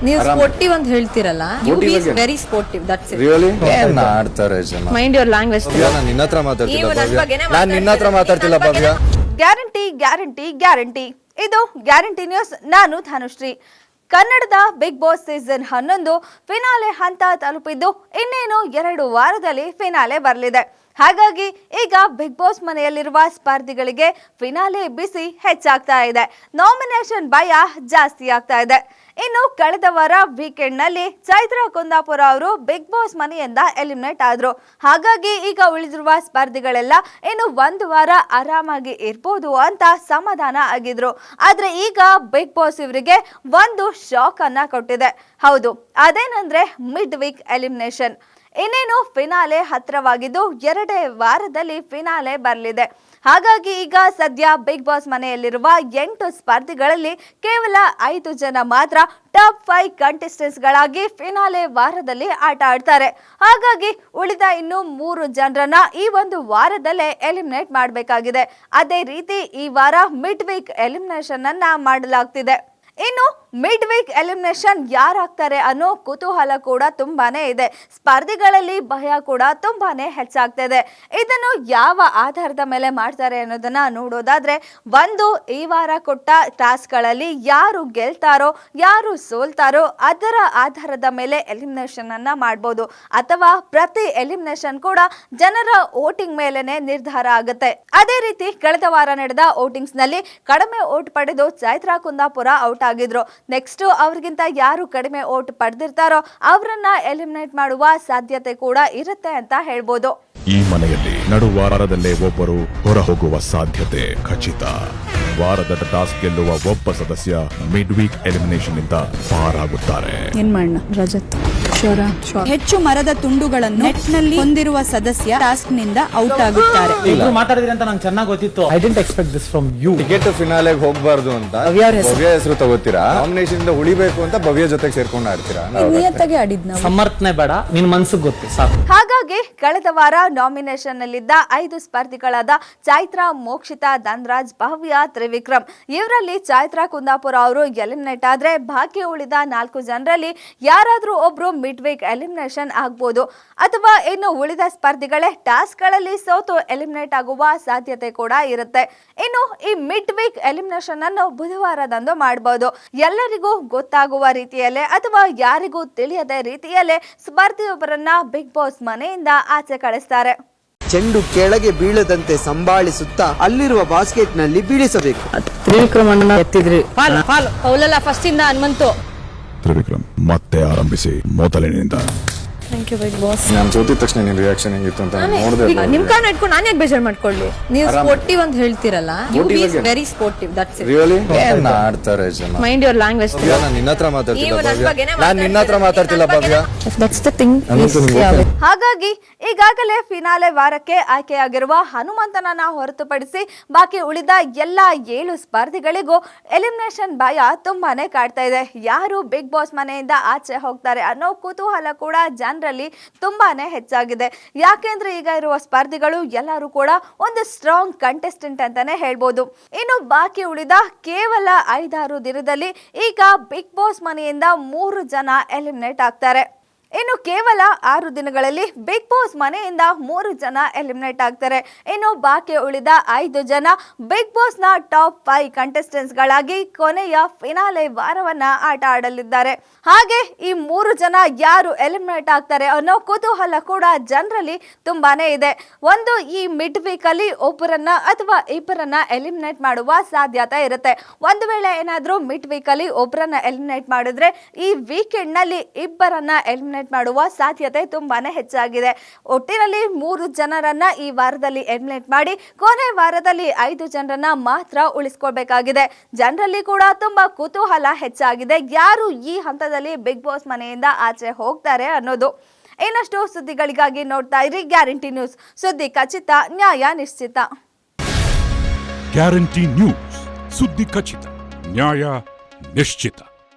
ನೀವು ಸ್ಪೋರ್ಟಿವ್ ಅಂತ ಹೇಳ್ತಿರಲ್ಲ, you be very sportive, that's it. Really ಏನ್ ಆಡ್ತಾರೆ ಜನ. Mind your language. ನಾನು ನಿನ್ನ ಹತ್ರ ಮಾತಾಡ್ತಿಲ್ಲ ಭವ್ಯ, ನಾನು ನಿನ್ನ ಹತ್ರ ಮಾತಾಡ್ತಿಲ್ಲ ಭವ್ಯ. Guarantee guarantee guarantee. ಇದು ಗ್ಯಾರಂಟಿ ನ್ಯೂಸ್. ನಾನು ಧನುಶ್ರೀ. ಕನ್ನಡದ ಬಿಗ್ ಬಾಸ್ ಸೀಸನ್ 11 ಫಿನಾಲೆ ಹಂತ ತಲುಪಿದ್ದು ಇನ್ನೇನು 2 ವಾರದಲ್ಲಿ ಫಿನಾಲೆ ಬರಲಿದೆ. ಹಾಗಾಗಿ ಈಗ ಬಿಗ್ ಬಾಸ್ ಮನೆಯಲ್ಲಿರುವ ಸ್ಪರ್ಧಿಗಳಿಗೆ ಫಿನಾಲೆ ಬಿಸಿ ಹೆಚ್ಚಾಗ್ತಾ ಇದೆ. ನಾಮಿನೇಷನ್ ಭಯ ಜಾಸ್ತಿ ಆಗ್ತಾ ಇದೆ. ಇನ್ನು ಕಳೆದ ವಾರ ವೀಕೆಂಡ್ ನಲ್ಲಿ ಚೈತ್ರಾ ಕುಂದಾಪುರ ಅವರು ಬಿಗ್ ಬಾಸ್ ಮನೆಯಿಂದ ಎಲಿಮಿನೇಟ್ ಆದ್ರು. ಹಾಗಾಗಿ ಈಗ ಉಳಿದಿರುವ ಸ್ಪರ್ಧಿಗಳೆಲ್ಲ ಇನ್ನು 1 ವಾರ ಆರಾಮಾಗಿ ಇರ್ಬೋದು ಅಂತ ಸಮಾಧಾನ ಆಗಿದ್ರು. ಆದ್ರೆ ಈಗ ಬಿಗ್ ಬಾಸ್ ಇವರಿಗೆ ಒಂದು ಶಾಕ್ ಅನ್ನ ಕೊಟ್ಟಿದೆ. ಹೌದು, ಅದೇನಂದ್ರೆ ಮಿಡ್ ವೀಕ್ ಎಲಿಮಿನೇಷನ್. ಇನ್ನೇನು ಫಿನಾಲೆ ಹತ್ರವಾಗಿದ್ದು 2 ವಾರದಲ್ಲಿ ಫಿನಾಲೆ ಬರಲಿದೆ. ಹಾಗಾಗಿ ಈಗ ಸದ್ಯ ಬಿಗ್ ಬಾಸ್ ಮನೆಯಲ್ಲಿರುವ 8 ಸ್ಪರ್ಧಿಗಳಲ್ಲಿ ಕೇವಲ 5 ಜನ ಮಾತ್ರ ಟಾಪ್ 5 ಕಂಟೆಸ್ಟೆಂಟ್ಸ್ಗಳಾಗಿ ಫಿನಾಲೆ ವಾರದಲ್ಲಿ ಆಟ ಆಡ್ತಾರೆ. ಹಾಗಾಗಿ ಉಳಿದ ಇನ್ನು 3 ಜನರನ್ನ ಈ ಒಂದು ವಾರದಲ್ಲೇ ಎಲಿಮಿನೇಟ್ ಮಾಡಬೇಕಾಗಿದೆ. ಅದೇ ರೀತಿ ಈ ವಾರ ಮಿಡ್ ವೀಕ್ ಎಲಿಮಿನೇಷನ್ ಅನ್ನ ಮಾಡಲಾಗ್ತಿದೆ. ಇನ್ನು ಮಿಡ್ ವೀಕ್ ಎಲಿಮಿನೇಷನ್ ಯಾರಾಗ್ತಾರೆ ಅನ್ನೋ ಕುತೂಹಲ ಕೂಡ ತುಂಬಾನೇ ಇದೆ. ಸ್ಪರ್ಧಿಗಳಲ್ಲಿ ಭಯ ಕೂಡ ತುಂಬಾನೇ ಹೆಚ್ಚಾಗ್ತಿದೆ. ಇದನ್ನು ಯಾವ ಆಧಾರದ ಮೇಲೆ ಮಾಡ್ತಾರೆ ಅನ್ನೋದನ್ನ ನೋಡೋದಾದ್ರೆ, ಒಂದು ಈ ವಾರ ಕೊಟ್ಟ ಟಾಸ್ಕ್ಗಳಲ್ಲಿ ಯಾರು ಗೆಲ್ತಾರೋ ಯಾರು ಸೋಲ್ತಾರೋ ಅದರ ಆಧಾರದ ಮೇಲೆ ಎಲಿಮಿನೇಷನ್ ಅನ್ನ ಮಾಡ್ಬೋದು. ಅಥವಾ ಪ್ರತಿ ಎಲಿಮಿನೇಷನ್ ಕೂಡ ಜನರ ವೋಟಿಂಗ್ ಮೇಲೆನೆ ನಿರ್ಧಾರ ಆಗುತ್ತೆ. ಅದೇ ರೀತಿ ಕಳೆದ ವಾರ ನಡೆದ ವೋಟಿಂಗ್ಸ್ ನಲ್ಲಿ ಕಡಿಮೆ ವೋಟ್ ಪಡೆದು ಚೈತ್ರಾ ಕುಂದಾಪುರ ಔಟ್ ಆಗಿದ್ರು. ನೆಕ್ಸ್ಟ್ ಅವ್ರಿಗಿಂತ ಯಾರು ಕಡಿಮೆ ವೋಟ್ ಪಡೆದಿರ್ತಾರೋ ಅವರನ್ನ ಎಲಿಮಿನೇಟ್ ಮಾಡುವ ಸಾಧ್ಯತೆ ಕೂಡ ಇರುತ್ತೆ ಅಂತ ಹೇಳ್ಬೋದು. ಈ ಮನೆಯಲ್ಲಿ ನಡುವಾರದಲ್ಲೇ ಒಬ್ಬರು ಹೊರ ಹೋಗುವ ಸಾಧ್ಯತೆ ಖಚಿತ. ವಾರದ ಟಾಸ್ಕ್ ಗೆಲ್ಲುವ ಒಬ್ಬ ಸದಸ್ಯ ಮಿಡ್ ವೀಕ್ ಎಲಿಮಿನೇಷನ್ ಇಂದ ಪಾರಾಗುತ್ತಾರೆ. ಏನ್ ಮಾಡೋಣ ರಜತ್? ಹೆಚ್ಚು ಮರದ ತುಂಡುಗಳನ್ನು ನೆಟ್ ನಲ್ಲಿ ಹೊಂದಿರುವ ಸದಸ್ಯ ಟಾಸ್ಕ್ ನಿಂದ ಔಟ್ ಆಗುತ್ತಾರೆ. ಮಾತಾಡಿದ್ರಿ ಅಂತ ನಂಗೆ ಚೆನ್ನಾಗಿ ಗೊತ್ತಿತ್ತು. I didn't expect this from you. Ticket ಫಿನಾಲೆಗೆ ಹೋಗಬಾರ್ದು ಅಂತ ಭವ್ಯ ಹೆಸರು ತಗೋತೀರಾ, ನಾಮಿನೇಷನ್ ಇಂದ ಉಳಿಬೇಕು ಅಂತ ಭವ್ಯ ಜೊತೆಗೆ ಸೇರ್ಕೊಂಡು ಆಡ್ತೀರಾ? ನಿಯತ್ತಾಗಿ ಆಡಿದ್ ನಾವು. ಸಮರ್ಥನೆ ಬೇಡ, ನಿನ್ ಮನ್ಸಿಗೆ ಗೊತ್ತು ಸಾಕು. ಹಾಗಾಗಿ ಕಳೆದ ವಾರ ನಾಮಿನೇಷನ್ ನಲ್ಲಿದ್ದ 5 ಸ್ಪರ್ಧಿಗಳಾದ ಚೈತ್ರಾ, ಮೋಕ್ಷಿತಾ, ಧನ್ರಾಜ್, ಭವ್ಯ, ತ್ರಿವಿಕ್ರಮ್ ಇವರಲ್ಲಿ ಚೈತ್ರಾ ಕುಂದಾಪುರ ಅವರು ಎಲಿಮಿನೇಟ್ ಆದ್ರೆ ಬಾಕಿ ಉಳಿದ 4 ಜನರಲ್ಲಿ ಯಾರಾದ್ರೂ ಒಬ್ರು ಮಿಡ್ ವೀಕ್ ಎಲಿಮಿನೇಷನ್ ಆಗ್ಬೋದು. ಅಥವಾ ಇನ್ನು ಉಳಿದ ಸ್ಪರ್ಧಿಗಳೇ ಟಾಸ್ಕ್ ಗಳಲ್ಲಿ ಸೋತು ಎಲಿಮಿನೇಟ್ ಆಗುವ ಸಾಧ್ಯತೆ ಕೂಡ ಇರುತ್ತೆ. ಇನ್ನು ಈ ಮಿಡ್ ವೀಕ್ ಎಲಿಮಿನೇಷನ್ ಅನ್ನು ಬುಧವಾರದಂದು ಮಾಡಬಹುದು. ಎಲ್ಲರಿಗೂ ಗೊತ್ತಾಗುವ ರೀತಿಯಲ್ಲೇ ಅಥವಾ ಯಾರಿಗೂ ತಿಳಿಯದ ರೀತಿಯಲ್ಲೇ ಸ್ಪರ್ಧಿಯೊಬ್ಬರನ್ನ ಬಿಗ್ ಬಾಸ್ ಮನೆಯಿಂದ ಆಚೆ ಕಳಿಸ್ತಾರೆ. ಚೆಂಡು ಕೆಳಗೆ ಬೀಳದಂತೆ ಸಂಭಾಳಿಸುತ್ತಾ ಅಲ್ಲಿರುವ ಬಾಸ್ಕೆಟ್ ನಲ್ಲಿ ಬೀಳಿಸಬೇಕು. ತ್ರಿವಿಕ್ರಮಣ್ಣ ಎತ್ತಿದ್ರಿ. ಪೌಲಲ್ಲ ಫಸ್ಟ್ ಇಂದ ಹನುಮಂತು. ತ್ರಿವಿಕ್ರಮ್ ಮತ್ತೆ ಆರಂಭಿಸಿ ಮೊದಲಿನಿಂದ. Thank you Bigg Boss. ನಾನು ಸೋತಿದ ತಕ್ಷಣ ನಿನ್ನ ರಿಯಾಕ್ಷನ್ ಹೆಂಗಿತ್ತು ಅಂತ ನೋಡಿದೆ. ನಿಮ್ ಕಾರಣ ಇಟ್ಕೊಂಡು ನಾನು ಯಾಕೆ ಬೇಜಾರು ಮಾಡ್ಕೊಳ್ಳಿ? ನೀವು ಸ್ಪೋರ್ಟಿವ್ ಅಂತ ಹೇಳ್ತಿರಲ್ಲ, you be very sportive, that's it. Really ಏನ್ ಆಡ್ತಾರೆ ಜನ. Mind your language. ನಾನು ನಿನ್ನ ಹತ್ರ ಮಾತಾಡ್ತಿಲ್ಲ ಭವ್ಯ, ನಾನು ನಿನ್ನ ಹತ್ರ ಮಾತಾಡ್ತಿಲ್ಲ ಭವ್ಯ. That's the thing. ಹಾಗಾಗಿ ಈಗಾಗಲೇ ಫಿನಾಲೆ ವಾರಕ್ಕೆ ಆಯ್ಕೆಯಾಗಿರುವ ಹನುಮಂತನನ್ನ ಹೊರತುಪಡಿಸಿ ಬಾಕಿ ಉಳಿದ ಎಲ್ಲ 7 ಸ್ಪರ್ಧಿಗಳಿಗೂ ಎಲಿಮಿನೇಷನ್ ಭಯ ತುಂಬಾನೇ ಕಾಡ್ತಾ ಇದೆ. ಯಾರು ಬಿಗ್ ಬಾಸ್ ಮನೆಯಿಂದ ಆಚೆ ಹೋಗ್ತಾರೆ ಅನ್ನೋ ಕುತೂಹಲ ಕೂಡ ಜನರಲ್ಲಿ ತುಂಬಾನೇ ಹೆಚ್ಚಾಗಿದೆ. ಯಾಕೆಂದ್ರೆ ಈಗ ಇರುವ ಸ್ಪರ್ಧಿಗಳು ಎಲ್ಲರೂ ಕೂಡ ಒಂದು ಸ್ಟ್ರಾಂಗ್ ಕಂಟೆಸ್ಟೆಂಟ್ ಅಂತಾನೆ ಹೇಳ್ಬೋದು. ಇನ್ನು ಬಾಕಿ ಉಳಿದ ಕೇವಲ 5-6 ದಿನದಲ್ಲಿ ಈಗ ಬಿಗ್ ಬಾಸ್ ಮನೆಯಿಂದ 3 ಜನ ಎಲಿಮಿನೇಟ್ ಆಗ್ತಾರೆ. ಇನ್ನು ಕೇವಲ 6 ದಿನಗಳಲ್ಲಿ ಬಿಗ್ ಬಾಸ್ ಮನೆಯಿಂದ 3 ಜನ ಎಲಿಮಿನೇಟ್ ಆಗ್ತಾರೆ. ಇನ್ನು ಬಾಕಿ ಉಳಿದ 5 ಜನ ಬಿಗ್ ಬಾಸ್ ನ ಟಾಪ್ 5 ಕಂಟೆಸ್ಟೆಂಟ್ಸ್ ಗಳಾಗಿ ಕೊನೆಯ ಫಿನಾಲೆ ವಾರವನ್ನ ಆಟ ಆಡಲಿದ್ದಾರೆ. ಹಾಗೆ ಈ 3 ಜನ ಯಾರು ಎಲಿಮಿನೇಟ್ ಆಗ್ತಾರೆ ಅನ್ನೋ ಕುತೂಹಲ ಕೂಡ ಜನರಲ್ಲಿ ತುಂಬಾನೇ ಇದೆ. ಒಂದು, ಈ ಮಿಡ್ ವೀಕ್ ಅಲ್ಲಿ ಒಬ್ಬರನ್ನ ಅಥವಾ ಇಬ್ಬರನ್ನ ಎಲಿಮಿನೇಟ್ ಮಾಡುವ ಸಾಧ್ಯತೆ ಇರುತ್ತೆ. ಒಂದು ವೇಳೆ ಏನಾದ್ರೂ ಮಿಡ್ ವೀಕ್ ಅಲ್ಲಿ ಒಬ್ಬರನ್ನ ಎಲಿಮಿನೇಟ್ ಮಾಡಿದ್ರೆ ಈ ವೀಕೆಂಡ್ ನಲ್ಲಿ ಇಬ್ಬರನ್ನ ಎಲಿಮಿನೇಟ್ ಮಾಡುವ ಸಾಧ್ಯತೆ ತುಂಬಾನೇ ಹೆಚ್ಚಾಗಿದೆ. ಒಟ್ಟಿನಲ್ಲಿ 3 ಜನರನ್ನ ಈ ವಾರದಲ್ಲಿ ಎಲಿಮಿನೇಟ್ ಮಾಡಿ ಕೊನೆ ವಾರದಲ್ಲಿ 5 ಜನರನ್ನ ಮಾತ್ರ ಉಳಿಸ್ಕೊಳ್ಬೇಕಾಗಿದೆ. ಜನರಲ್ಲಿ ಕೂಡ ತುಂಬಾ ಕುತೂಹಲ ಹೆಚ್ಚಾಗಿದೆ, ಯಾರು ಈ ಹಂತದಲ್ಲಿ ಬಿಗ್ ಬಾಸ್ ಮನೆಯಿಂದ ಆಚೆ ಹೋಗ್ತಾರೆ ಅನ್ನೋದು. ಇನ್ನಷ್ಟು ಸುದ್ದಿಗಳಿಗಾಗಿ ನೋಡ್ತಾ ಇರಿ ಗ್ಯಾರಂಟಿ ನ್ಯೂಸ್. ಸುದ್ದಿ ಖಚಿತ, ನ್ಯಾಯ ನಿಶ್ಚಿತ. ಗ್ಯಾರಂಟಿ ನ್ಯೂಸ್, ಸುದ್ದಿ ಖಚಿತ, ನ್ಯಾಯ ನಿಶ್ಚಿತ.